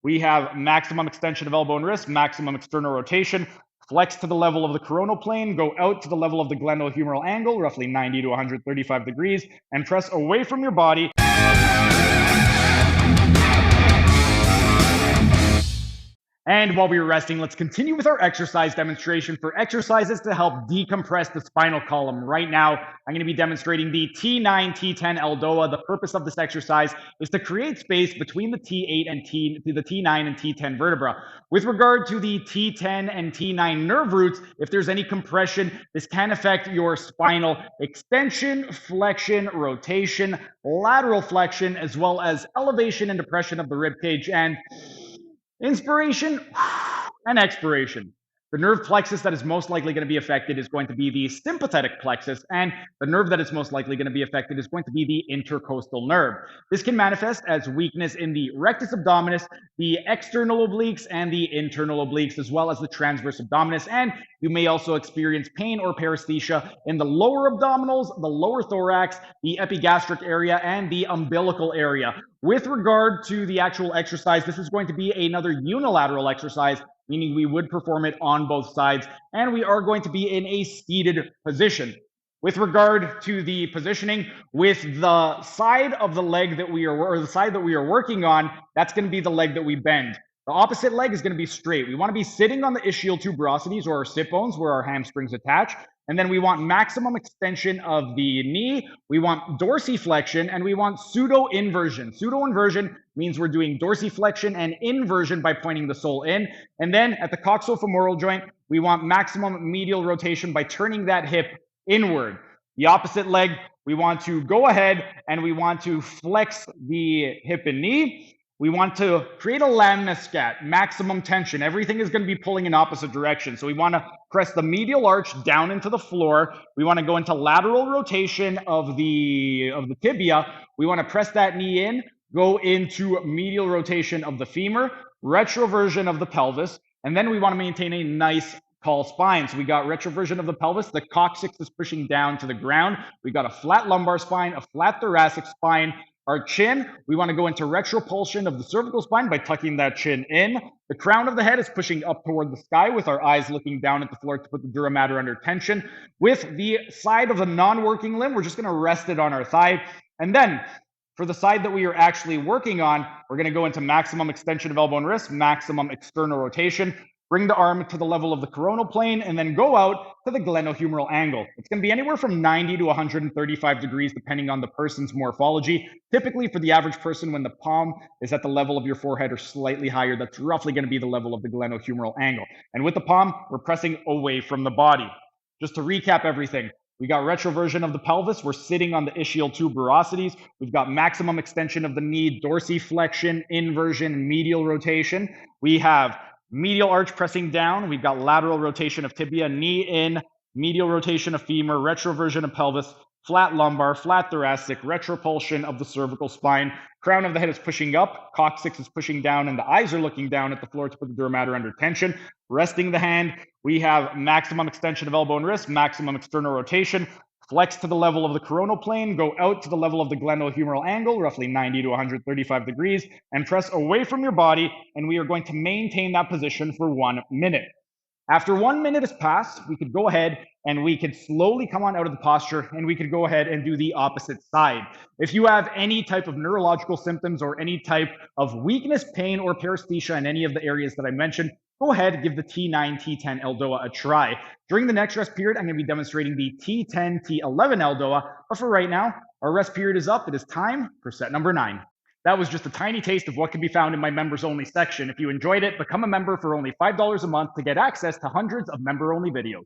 We have maximum extension of elbow and wrist, maximum external rotation, flex to the level of the coronal plane, go out to the level of the glenohumeral angle, roughly 90 to 135 degrees, and press away from your body. And while we were resting, let's continue with our exercise demonstration for exercises to help decompress the spinal column. Right now, I'm going to be demonstrating the T9-T10 ELDOA. The purpose of this exercise is to create space between the T8 and the T9 and T10 vertebra. With regard to the T10 and T9 nerve roots, if there's any compression, this can affect your spinal extension, flexion, rotation, lateral flexion, as well as elevation and depression of the rib cage and inspiration and expiration. The nerve plexus that is most likely going to be affected is going to be the sympathetic plexus, and the nerve that is most likely going to be affected is going to be the intercostal nerve. This can manifest as weakness in the rectus abdominis, the external obliques, and the internal obliques, as well as the transverse abdominis, and you may also experience pain or paresthesia in the lower abdominals, the lower thorax, the epigastric area, and the umbilical area. With regard to the actual exercise, this is going to be another unilateral exercise, meaning we would perform it on both sides, and we are going to be in a seated position. With regard to the positioning, with the side of the leg that we are, or the side that we are working on, that's going to be the leg that we bend. The opposite leg is going to be straight. We want to be sitting on the ischial tuberosities, or our sit bones, where our hamstrings attach. And then we want maximum extension of the knee. We want dorsiflexion, and we want pseudo-inversion. Pseudo-inversion means we're doing dorsiflexion and inversion by pointing the sole in. And then at the coxofemoral joint, we want maximum medial rotation by turning that hip inward. The opposite leg, we want to go ahead and we want to flex the hip and knee. We want to create a lemniscat, maximum tension. Everything is going to be pulling in opposite directions. So we want to press the medial arch down into the floor. We want to go into lateral rotation of the tibia. We want to press that knee in, go into medial rotation of the femur, retroversion of the pelvis, and then we want to maintain a nice tall spine. So we got retroversion of the pelvis. The coccyx is pushing down to the ground. We got a flat lumbar spine, a flat thoracic spine. Our chin, we want to go into retropulsion of the cervical spine by tucking that chin in. The crown of the head is pushing up toward the sky with our eyes looking down at the floor to put the dura mater under tension. With the side of the non-working limb, we're just going to rest it on our thigh. And then for the side that we are actually working on, we're going to go into maximum extension of elbow and wrist, maximum external rotation. Bring the arm to the level of the coronal plane and then go out to the glenohumeral angle. It's going to be anywhere from 90 to 135 degrees depending on the person's morphology. Typically for the average person, when the palm is at the level of your forehead or slightly higher, that's roughly going to be the level of the glenohumeral angle. And with the palm, we're pressing away from the body. Just to recap everything, we got retroversion of the pelvis. We're sitting on the ischial tuberosities. We've got maximum extension of the knee, dorsiflexion, inversion, medial rotation. We have medial arch pressing down. We've got lateral rotation of tibia, knee in, medial rotation of femur, retroversion of pelvis, flat lumbar, flat thoracic, retropulsion of the cervical spine. Crown of the head is pushing up, coccyx is pushing down, and the eyes are looking down at the floor to put the dura mater under tension. Resting the hand, we have maximum extension of elbow and wrist, maximum external rotation. Flex to the level of the coronal plane, go out to the level of the glenohumeral angle, roughly 90 to 135 degrees, and press away from your body, and we are going to maintain that position for 1 minute. After 1 minute has passed, we could go ahead and we could slowly come on out of the posture, and we could go ahead and do the opposite side. If you have any type of neurological symptoms or any type of weakness, pain, or paresthesia in any of the areas that I mentioned, go ahead and give the T9-T10 ELDOA a try. During the next rest period, I'm going to be demonstrating the T10-T11 ELDOA, but for right now, our rest period is up. It is time for set number 9. That was just a tiny taste of what can be found in my members only section. If you enjoyed it, become a member for only $5 a month to get access to hundreds of member only videos.